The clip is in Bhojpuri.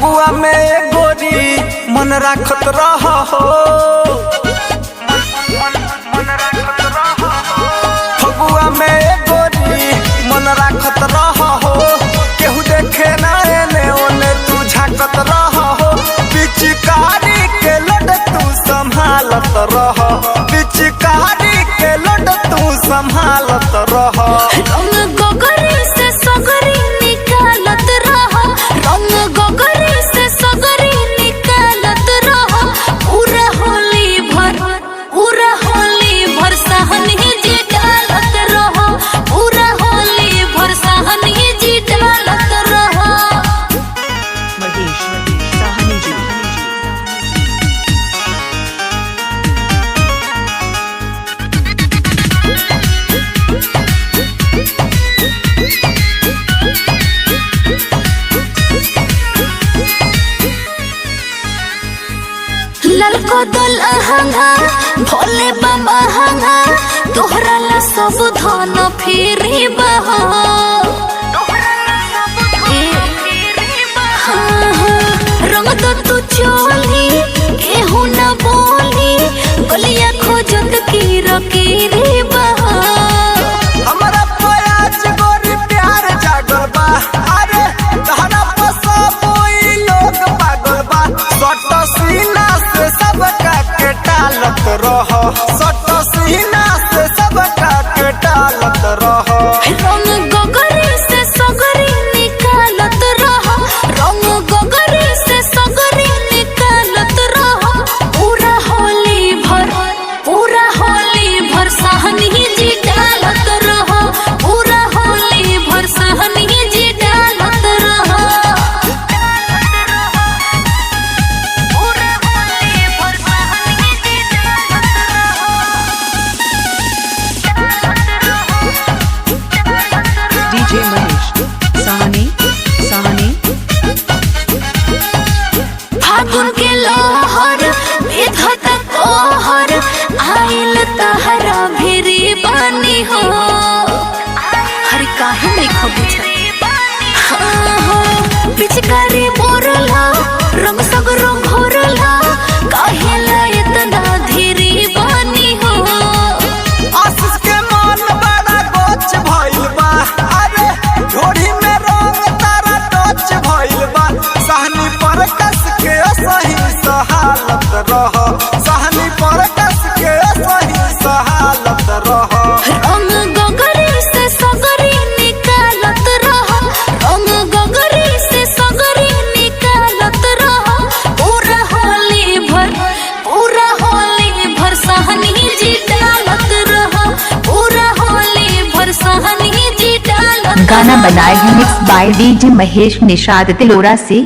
फगुआ में गोरी मन राखत रह हो, फगुआ में गोरी मन राखत रह हो, केहू देखे ना एने ओने तू झाकत रह हो, पिचकारी के लड़ तू संभालत रह, पिचकारी के लड़ तू संभालत रह। रंग गोगरी से सगरी निकालत रह, रंग गोगरी से सगरी निकालत रह, पूरा होली भर सहनी जी डालत रह, पूरा होली भर सहनी जी डालत रह। महेश साहनी जी। ललको दल अहंगा भोले बाबा हंगा, तोहरा ला सब धन फेरी बहा, रंग तो तू चोली केहू न बोली, गलिया खोजत की रकीरी बहा। हमरा प्याज गोरी प्यार जागल बा, अरे तहरा पसबोई लोग पागल बा, सट सीना से सब का के टालत रह, सट सीना से सब का के टालत रह। रंग गोगरी से सगरी निकालत रह, रंग गोगरी से सगरी निकालत रह, पूरा होली भर सहनी जी डालत रह, पूरा होली भर सहनी जी डालत रह, पूरा होली भर सहनी जी डालत डीजे महेश साहनी साहनी। फागुन के लहर बेधत कोहर, आइल तहरा भिरी बानी हो, हर काहे नहीं खबुछ पिचकारी बोरला रंग सगरो घोरला, काहेला इतना धीरी बानी हो। आशीष के मन बड़ा गोच भइल बा, अरे झोड़ी में रंग तारा टच भइल बा, सहनी पर कस के सही सहालत रह, सहनी पर कस के सही सहालत रह। रंग गोगरी से सगरी निकालत रह, रंग गोगरी से सगरी निकालत रह, पूरा होली भर सहनी जी डालत रह, पूरा होली भर सहनी जी डालत। गाना बनाए हैं mix by DJ Mahesh Nishad Tilora से।